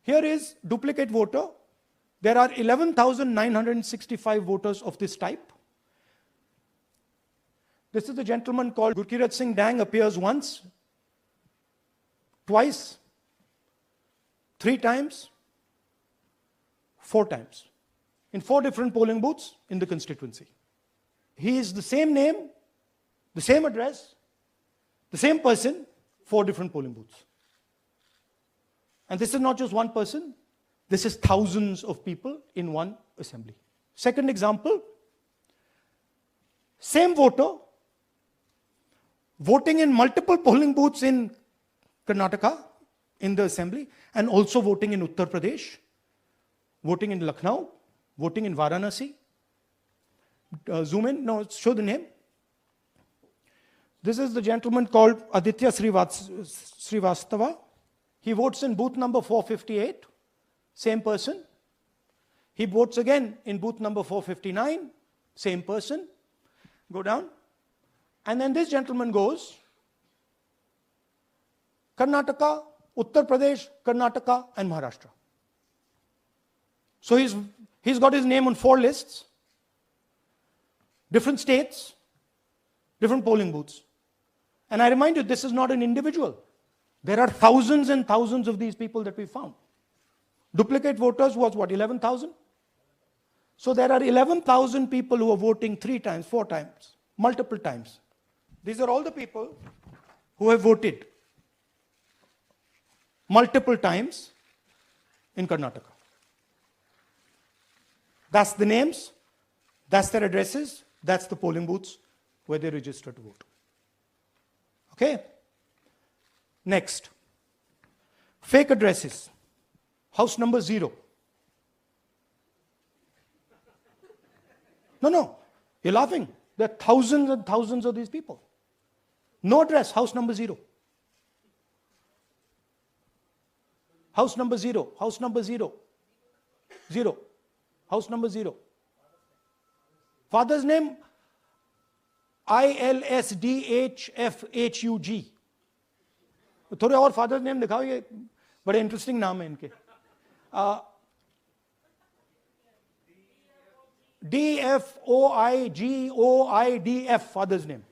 Here is duplicate voter. There are 11,965 voters of this type. This is the gentleman called Gurkirat Singh Dang, appears once, twice, 3 times, 4 times, in 4 different polling booths in the constituency. He is the same name, the same address, the same person, 4 different polling booths. And this is not just one person, this is thousands of people in one assembly. Second example, same voter, voting in multiple polling booths in Karnataka, in the assembly, and also voting in Uttar Pradesh, voting in Lucknow, voting in Varanasi. Zoom in, no, show the name. This is the gentleman called Aditya Srivastava. He votes in booth number 458, same person. He votes again in booth number 459, same person. Go down. And then this gentleman goes, Karnataka, Uttar Pradesh, Karnataka, and Maharashtra. So he's got his name on 4 lists, different states, different polling booths. And I remind you, this is not an individual. There are thousands and thousands of these people that we found. Duplicate voters was what, 11,000? So there are 11,000 people who are voting 3 times, 4 times, multiple times. These are all the people who have voted multiple times in Karnataka. That's the names, that's their addresses, that's the polling booths where they register to vote. Okay? Next. Fake addresses. House number 0. No, you're laughing. There are thousands and thousands of these people. No address, house number 0. House number 0, house number 0. 0. House number 0. Father's name, ILSDHFHUG. थोड़े और father's name दिखाओ, ये बड़े interesting नाम है इनके. DFOIGOIDF father's name.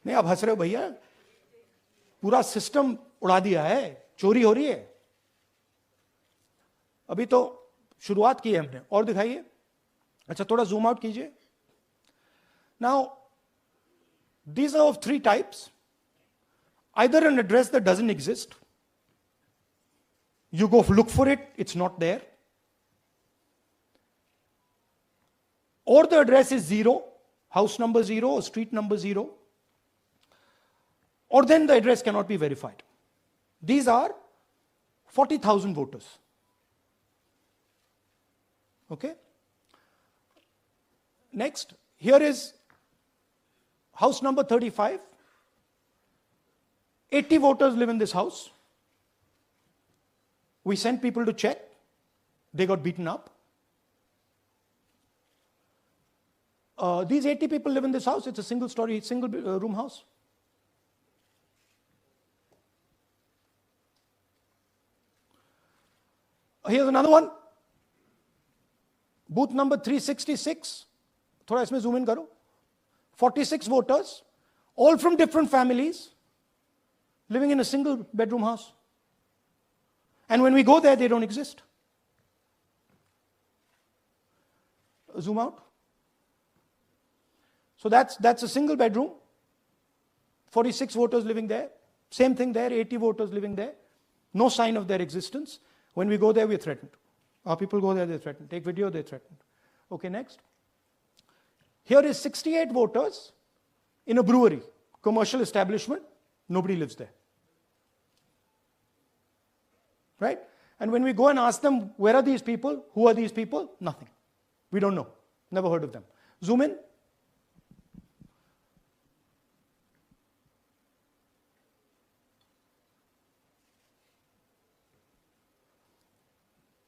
नहीं, आप हंस रहे हो भैया, पूरा सिस्टम उड़ा दिया है, चोरी हो रही है. अभी तो शुरुआत की है हमने, और दिखाइए. अच्छा, थोड़ा जूम आउट कीजिए. Now these are of 3 types. Either an address that doesn't exist, you go look for it, it's not there. Or the address is 0, house number 0 or street number 0. Or then the address cannot be verified. These are 40,000 voters. Okay? Next, here is house number 35. 80 voters live in this house. We sent people to check. They got beaten up. These 80 people live in this house. It's a single story, single room house. Here's another one. Booth number 366. थोड़ा इसमें zoom in करो. 46 voters, all from different families, living in a single bedroom house. And when we go there, they don't exist. Zoom out. So that's a single bedroom, 46 voters living there. Same thing there, 80 voters living there. No sign of their existence. When we go there, we're threatened. Our people go there, they're threatened. Take video, they're threatened. Okay, next. Here is 68 voters in a brewery, commercial establishment. Nobody lives there. Right? And when we go and ask them, where are these people? Who are these people? Nothing. We don't know. Never heard of them. Zoom in.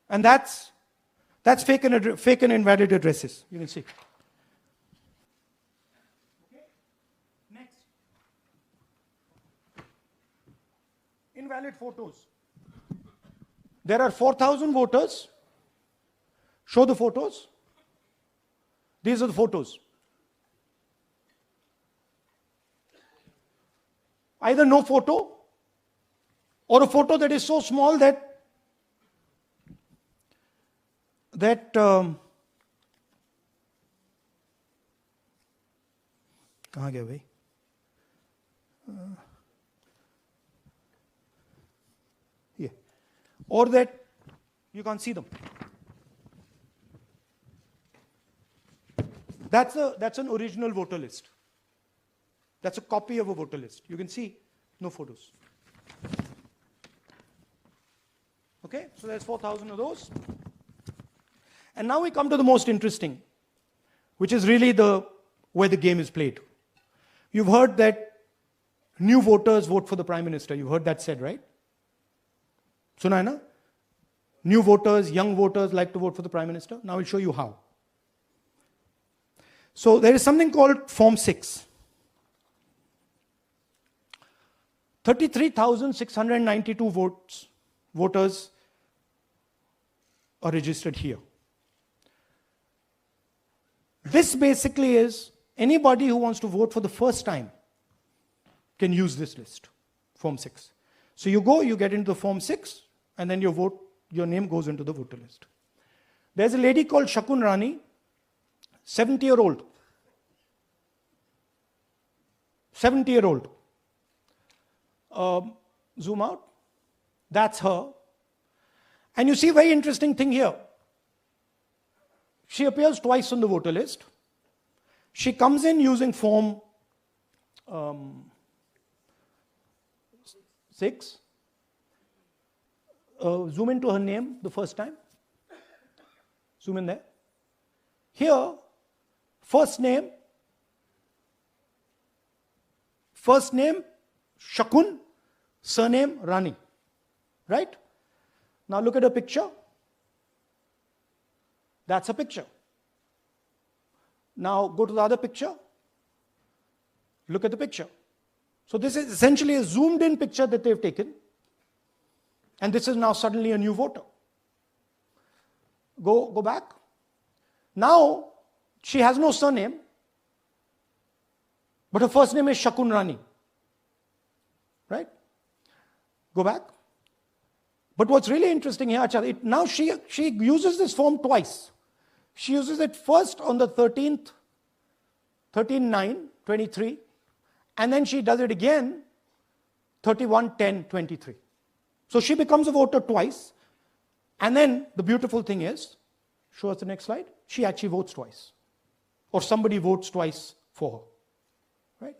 And that's fake and invalid addresses. You can see. invalid photos. There are 4,000 voters. Show the photos. These are the photos. Either no photo or a photo that is so small that कहाँ गया भाई? Yeah. Or that you can't see them. That's an original voter list. That's a copy of a voter list. You can see no photos. Okay, so there's 4,000 of those. And now we come to the most interesting, which is really where the game is played. You've heard that new voters vote for the Prime Minister. You've heard that said, right? Suna hai na? New voters, young voters like to vote for the Prime Minister. Now I'll show you how. So there is something called Form 6. 33,692 voters are registered here. This basically is anybody who wants to vote for the first time can use this list, Form 6. So you go, you get into the Form 6, and then your name goes into the voter list. There's a lady called Shakun Rani, 70-year-old. 70-year-old. Zoom out. That's her. And you see a very interesting thing here. She appears twice on the voter list. She comes in using Form 6. Zoom into her name the first time. Zoom in there. Here, first name Shakun, surname Rani. Right? Now look at her picture. That's a picture. Now go to the other picture. Look at the picture. So this is essentially a zoomed in picture that they've taken. And this is now suddenly a new voter. Go back. Now she has no surname, but her first name is Shakun Rani. Right? Go back. But what's really interesting here, now she uses this form twice. She uses it first on the 13th, 13/9/23, and then she does it again 31/10/23. So she becomes a voter twice, and then the beautiful thing is, show us the next slide, she actually votes twice. Or somebody votes twice for her. Right?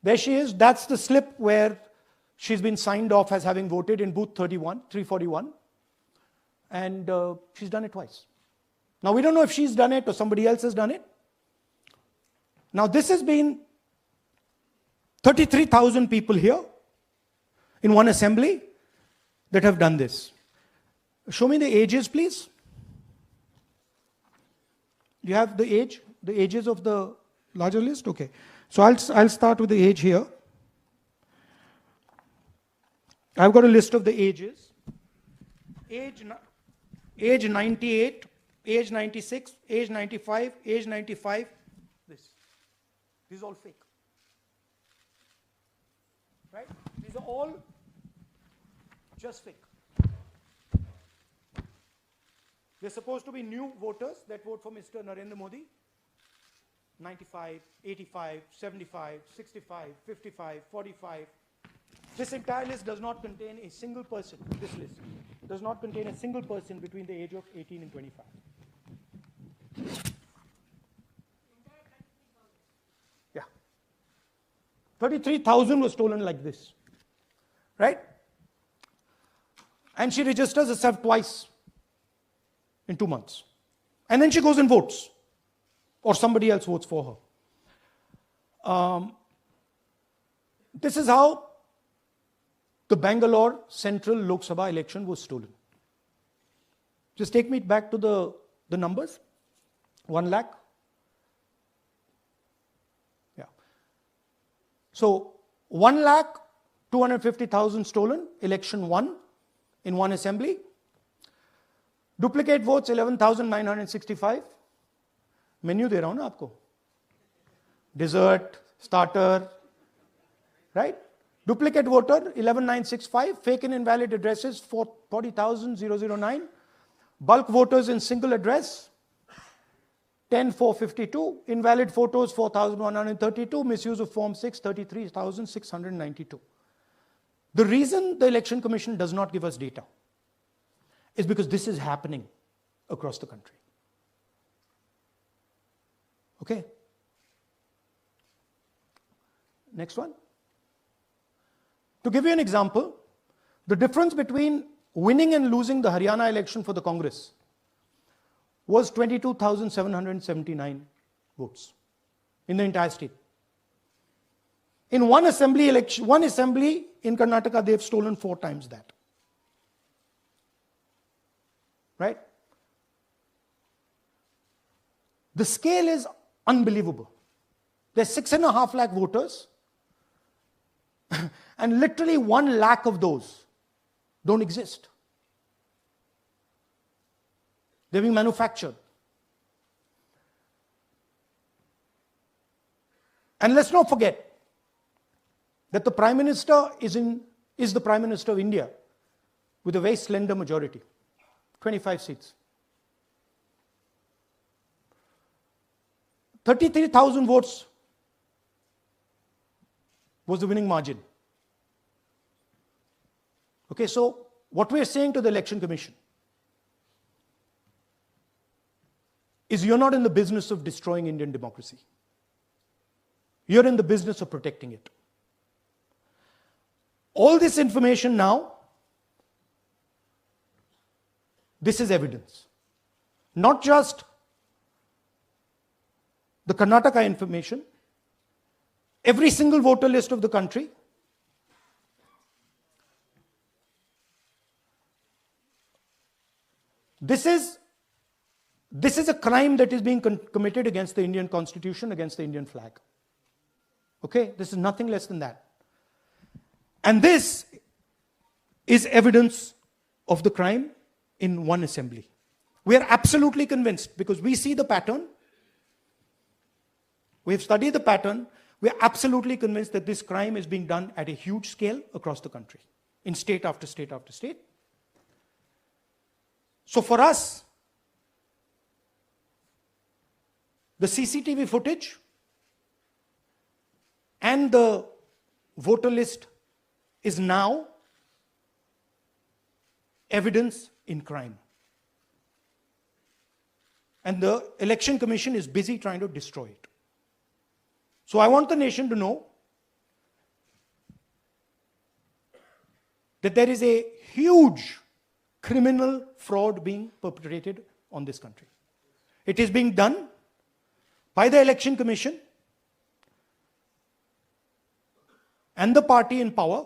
There she is, that's the slip where she's been signed off as having voted in booth 341, and she's done it twice. Now we don't know if she's done it or somebody else has done it. Now this has been 33,000 people here in one assembly that have done this. Show me the ages, please. You have the ages of the larger list? Okay. So I'll start with the age here. I've got a list of the ages. Age 98, age 96, age 95, age 95. This is all fake. Right? These are all just fake. They're supposed to be new voters that vote for Mr. Narendra Modi. 95, 85, 75, 65, 55, 45. This entire list does not contain a single person. This list does not contain a single person between the age of 18 and 25. Yeah. 33,000 was stolen like this. Right? And she registers herself twice in 2 months. And then she goes and votes. Or somebody else votes for her. This is how the Bangalore Central Lok Sabha election was stolen. Just take me back to the numbers. 1 lakh. Yeah. So 1 250,000 stolen, election won in one assembly. Duplicate votes 11,965. Menu दे रहा हूं ना आपको. Dessert, starter, right? Duplicate voter 11,965. Fake and invalid addresses 40,009. Bulk voters in single address 10,452. Invalid photos 4,132. Misuse of Form 6 33,692. The reason the Election Commission does not give us data is because this is happening across the country. Okay? Next one. To give you an example, the difference between winning and losing the Haryana election for the Congress was 22,779 votes in the entire state. In one assembly election, one assembly in Karnataka, they've stolen 4 times that. Right? The scale is unbelievable. There's 6.5 lakh voters, and literally 1 lakh of those don't exist. They're being manufactured. And let's not forget that the Prime Minister is the Prime Minister of India with a very slender majority, 25 seats. 33,000 votes was the winning margin. Okay, so what we're saying to the Election Commission is you're not in the business of destroying Indian democracy. You're in the business of protecting it. All this information now, this is evidence. Not just the Karnataka information, every single voter list of the country. This is a crime that is being committed against the Indian Constitution, against the Indian flag. Okay, this is nothing less than that. And this is evidence of the crime in one assembly. We are absolutely convinced because we see the pattern. We have studied the pattern. We are absolutely convinced that this crime is being done at a huge scale across the country, in state after state after state. So for us, the CCTV footage and the voter list is now evidence in crime. And the Election Commission is busy trying to destroy it. So I want the nation to know that there is a huge criminal fraud being perpetrated on this country. It is being done by the Election Commission and the party in power,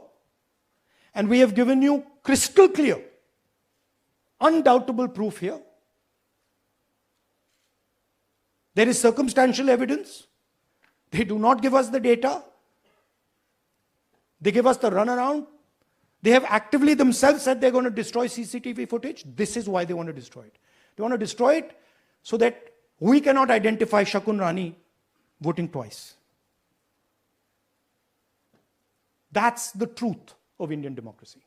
and we have given you crystal clear, undoubtable proof here. There is circumstantial evidence. They do not give us the data. They give us the runaround. They have actively themselves said they're going to destroy CCTV footage. This is why they want to destroy it. They want to destroy it so that we cannot identify Shakun Rani voting twice. That's the truth of Indian democracy.